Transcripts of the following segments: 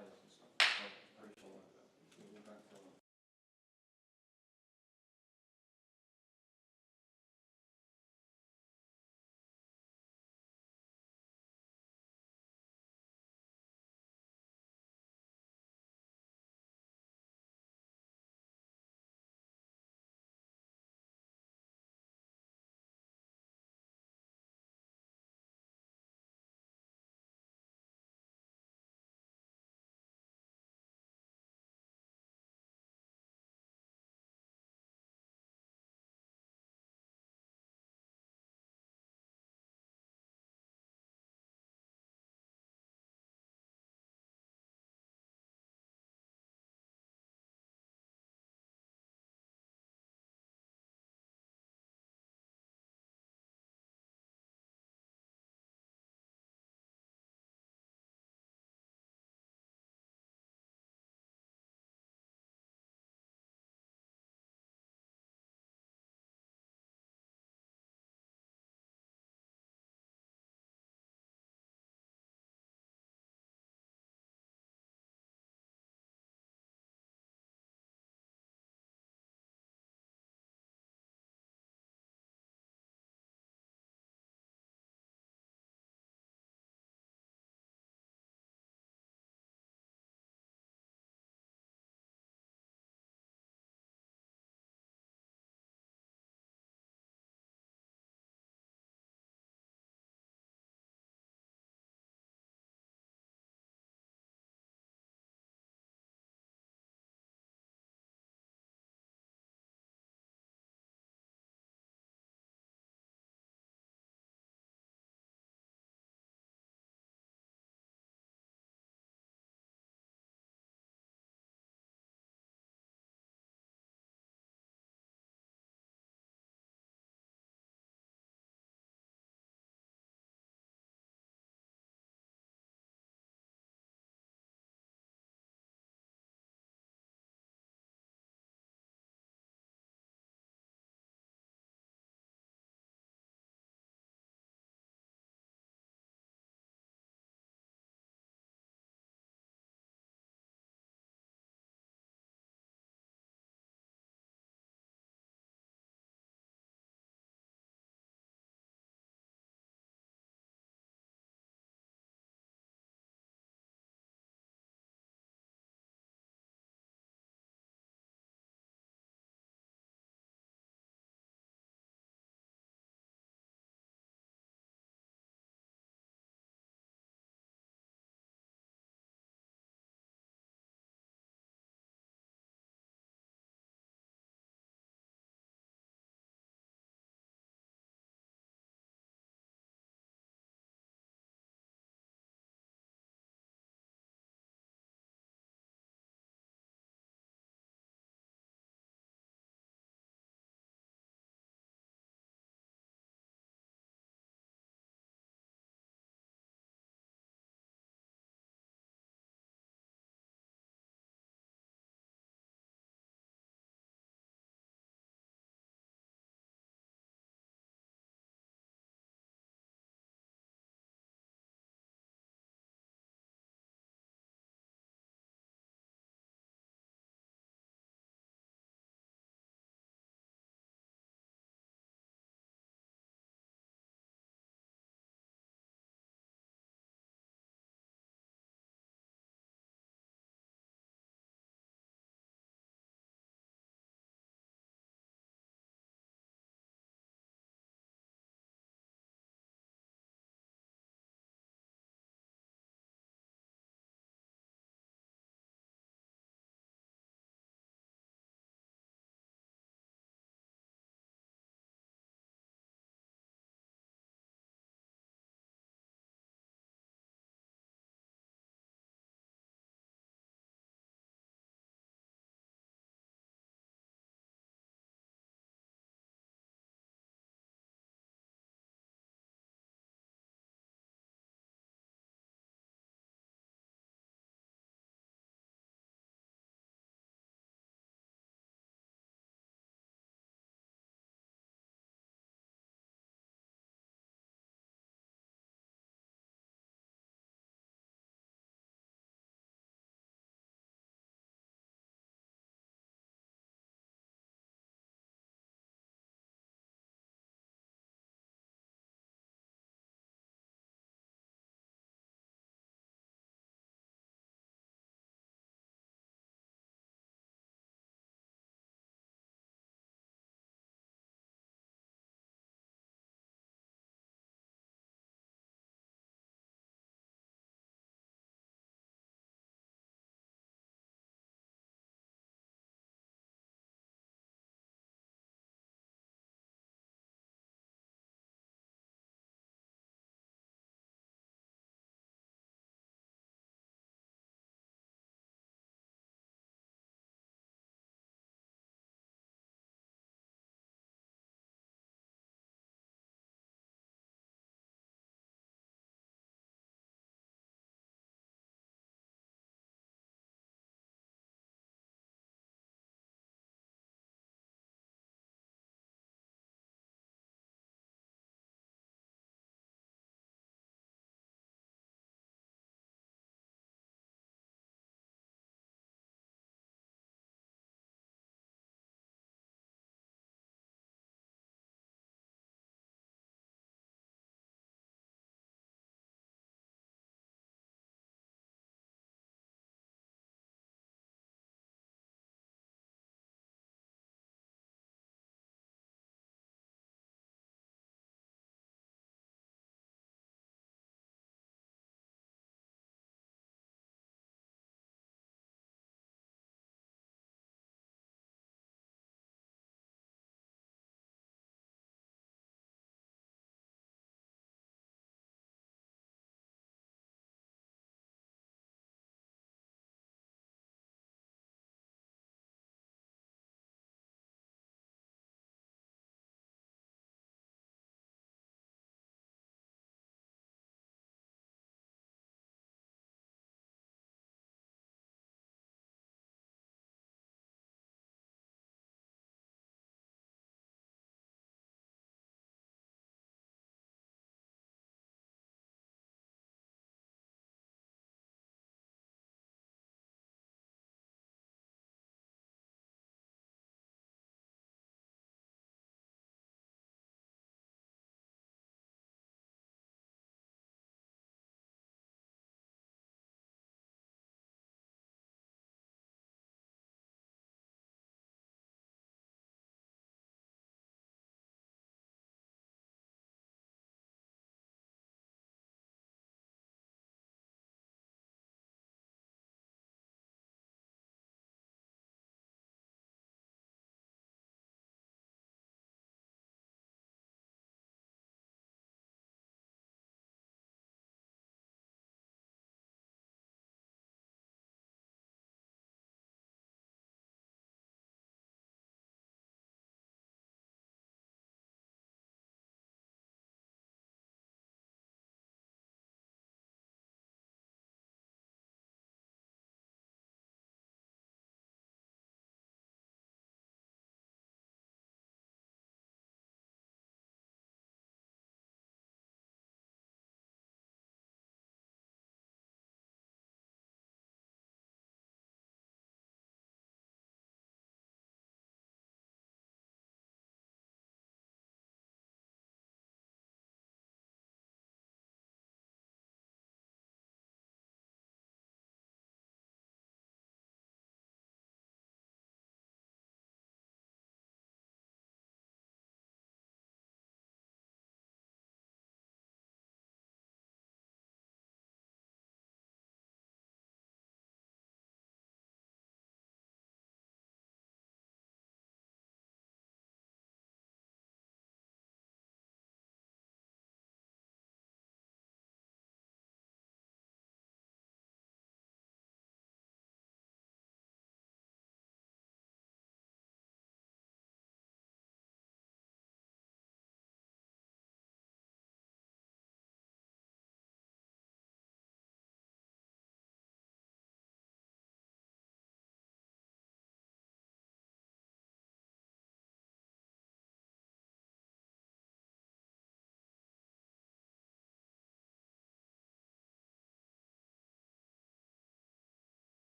tires and stuff. So I'm pretty sure we'll be back for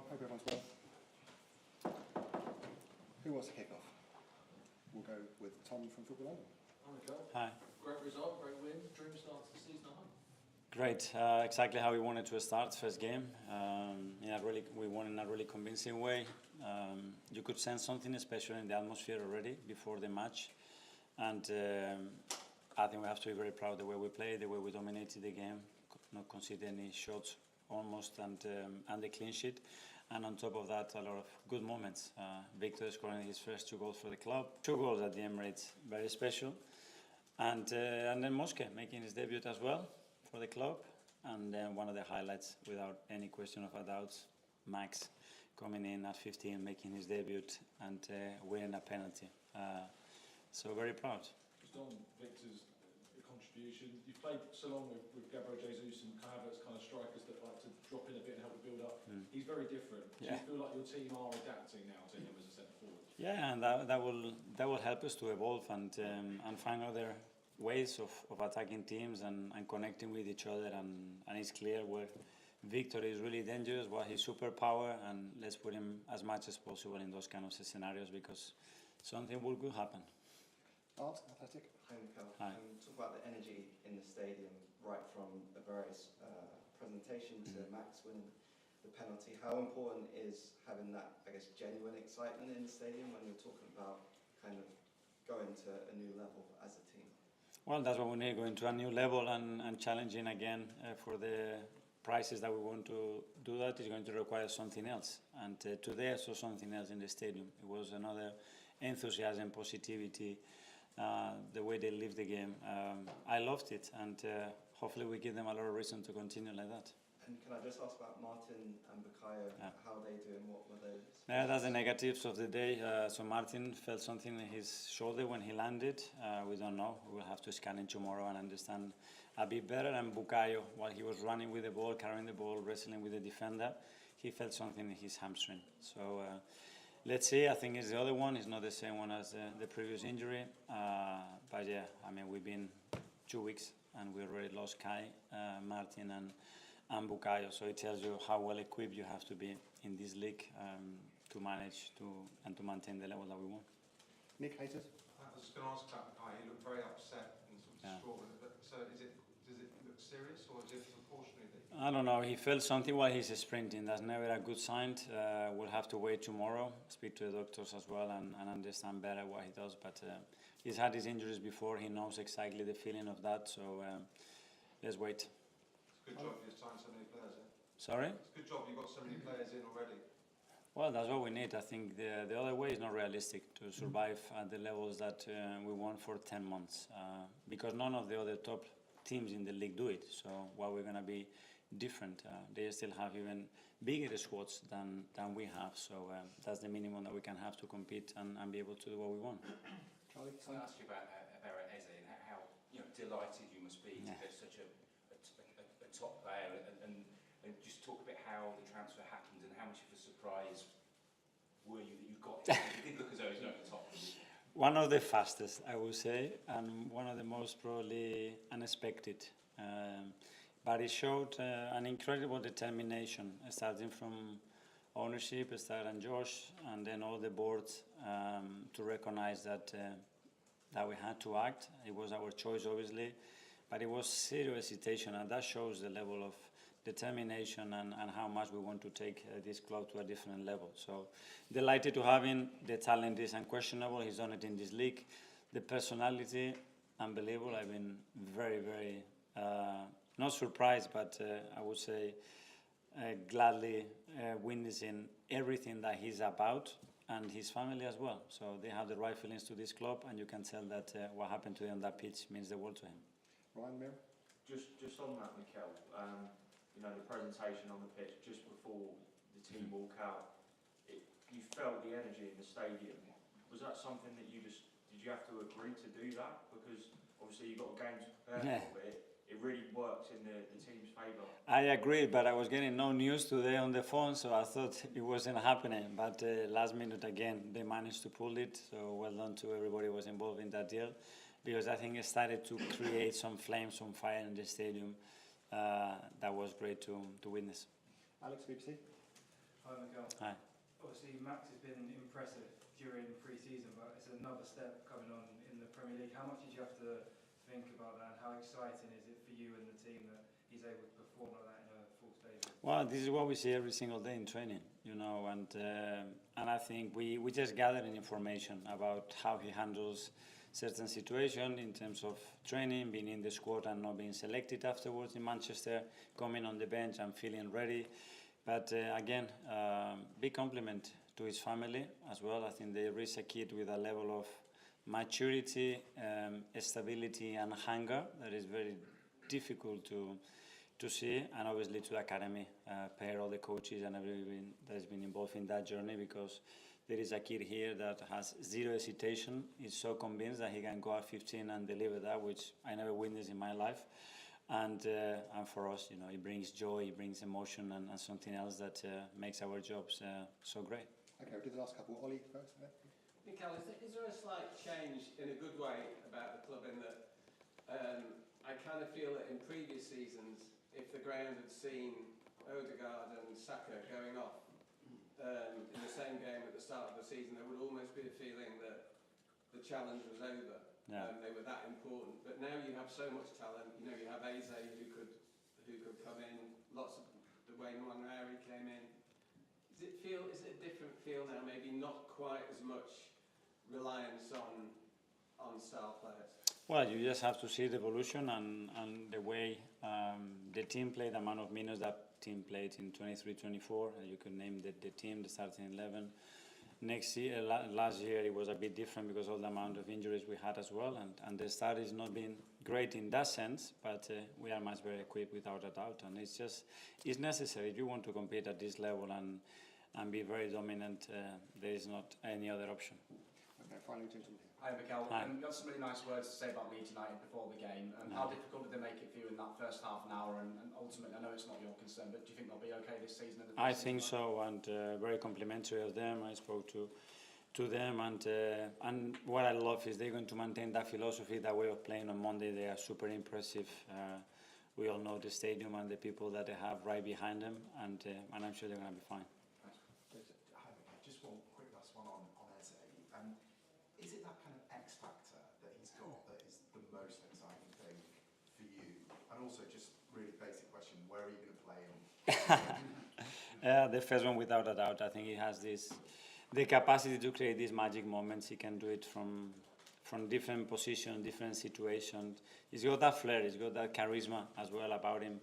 everyone. Hope everyone's well. Who wants to kick off? We'll go with Tom from Football London. Hi, Mikel. Hi. Great result, great win. Dream start to the season at home. Great. Exactly how we wanted to start first game. We won in a really convincing way. You could sense something special in the atmosphere already before the match. And I think we have to be very proud of the way we played, the way we dominated the game, not conceded any shots almost, and the clean sheet. And on top of that, a lot of good moments. Victor scoring his first 2 goals for the club. 2 goals at the Emirates, very special. And then Mosque making his debut as well for the club. And then one of the highlights, without any question of a doubt, Max coming in at 15, making his debut and winning a penalty. So very proud. Just on Victor's contribution, you've played so long with Gabriel Jesus and Havertz, kind of strikers that like to drop in a bit and help the build up. He's very different. Do you feel like your team are adapting now to him as a centre forward? Yeah, and that will help us to evolve and find other ways of attacking teams and connecting with each other. And it's clear where Victor is really dangerous, what his superpower, and let's put him as much as possible in those kind of scenarios because something will good happen. Art, Athletic. Hi, Mikel. Hi. Talk about the energy in the stadium, right from a various presentation to Max winning the penalty. How important is having that, I guess, genuine excitement in the stadium when you're talking about kind of going to a new level as a team? Well, that's what we need, going to a new level and challenging again for the prices that we want to do. That is going to require something else. And today I saw something else in the stadium. It was another enthusiasm, positivity, the way they live the game. I loved it, and hopefully we give them a lot of reason to continue like that. And can I just ask about Martin and Bukayo, how they do and what were those? Yeah, that's the negatives of the day. So Martin felt something in his shoulder when he landed. We don't know. We will have to scan it tomorrow and understand a bit better. And Bukayo, while he was running with the ball, carrying the ball, wrestling with the defender, he felt something in his hamstring. So let's see. I think it's the other one. It's not the same one as the previous injury. But yeah, I mean, we've been 2 weeks and we already lost Kai, Martin and Bukayo. So it tells you how well equipped you have to be in this league to manage to maintain the level that we want. Nick, haters. I was just going to ask about the guy. He looked very upset and sort of distraught. But so does it look serious or is it proportionally? I don't know. He felt something while he's sprinting. That's never a good sign. We'll have to wait tomorrow, speak to the doctors as well, and understand better what he does. But he's had his injuries before. He knows exactly the feeling of that. So let's wait. It's a good job you've signed so many players in. Sorry? It's a good job you've got so many players in already. Well, that's what we need. I think the other way is not realistic to survive at the levels that we want for 10 months because none of the other top teams in the league do it. So why we're going to be different? They still have even bigger squads than we have. So that's the minimum that we can have to compete and be able to do what we want. Charlie, I want to ask you about Eze and how delighted you must be to get such a top player and just talk a bit how the transfer happened and how much of a surprise were you that you got him? It did look as though he's not at the top. One of the fastest, I would say, and one of the most probably unexpected. But it showed an incredible determination, starting from ownership, starting Josh, and then all the boards to recognize that we had to act. It was our choice, obviously, but it was serious hesitation, and that shows the level of determination and how much we want to take this club to a different level. So delighted to have him. The talent is unquestionable. He's done it in this league. The personality, unbelievable. I've been very, very, not surprised, but I would say gladly witnessing everything that he's about and his family as well. So they have the right feelings to this club, and you can tell that what happened to him on that pitch means the world to him. Ryan, Mir. Just on that, Mikel, the presentation on the pitch just before the team walk out, you felt the energy in the stadium. Was that something that did you have to agree to do that? Because obviously you've got a game to prepare for, but it really worked in the team's favour. I agreed, but I was getting no news today on the phone, so I thought it wasn't happening. But last minute again, they managed to pull it, so well done to everybody who was involved in that deal. Because I think it started to create some flames, some fire in the stadium. That was great to witness. Alex, BBC. Hi, Miguel. Hi. Obviously, Max has been impressive during pre-season, but it's another step coming on in the Premier League. How much did you have to think about that, and how exciting is it for you and the team that he's able to perform like that in a full stadium? Well, this is what we see every single day in training, you know, and I think we just gathering information about how he handles certain situation in terms of training, being in the squad and not being selected afterwards in Manchester, coming on the bench and feeling ready. But again, big compliment to his family as well. I think they raise a kid with a level of maturity, stability and hunger that is very difficult to see, and obviously to the academy, pair all the coaches and everyone that has been involved in that journey, because there is a kid here that has zero hesitation. He's so convinced that he can go at 15 and deliver that, which I never witnessed in my life. And for us, you know, it brings joy, it brings emotion, and something else that makes our jobs so great. Okay, we'll do the last couple. Ollie first. Mikel, is there a slight change in a good way about the club in that I kind of feel that in previous seasons, if the ground had seen Odegaard and Saka going off in the same game at the start of the season, there would almost be a feeling that the challenge was over. Yeah. They were that important. But now you have so much talent. You know, you have Eze who could come in. Lots of the way Monreal came in. Is it a different feel now? Maybe not quite as much reliance on star players. Well, you just have to see the evolution and the way the team played, the amount of minutes that team played in 23-24. You can name the team, the starting 11. Next year, last year it was a bit different because of the amount of injuries we had as well, and the start is not been great in that sense, but we are much better equipped without a doubt, and it's necessary. If you want to compete at this level and be very dominant, there is not any other option. Okay, finally, gentlemen here. Hi, Mikel. Hi. You had some really nice words to say about Leeds United before the game. How difficult did they make it for you in that first half an hour? And ultimately, I know it's not your concern, but do you think they'll be okay this season? I think so, and very complimentary of them. I spoke to them, and what I love is they're going to maintain that philosophy, that way of playing on Monday. They are super impressive. We all know the stadium and the people that they have right behind them, and I'm sure they're going to be fine. Hi, Mikel. Just one quick last one on Eze. Is it that kind of X factor that he's got that is the most exciting thing for you? And also, just really basic question: where are you going to play him? The first one, without a doubt. I think he has the capacity to create these magic moments. He can do it from different positions, different situations. He's got that flair, he's got that charisma as well about him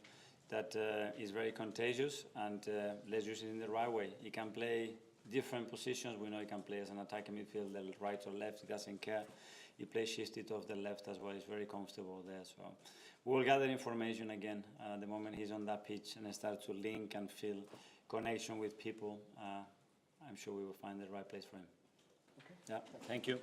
that is very contagious, and let's use it in the right way. He can play different positions. We know he can play as an attacking midfielder, right or left. He doesn't care. He plays shifted off the left as well. He's very comfortable there. So we'll gather information again the moment he's on that pitch and start to link and feel connection with people. I'm sure we will find the right place for him. Okay. Yeah, thank you.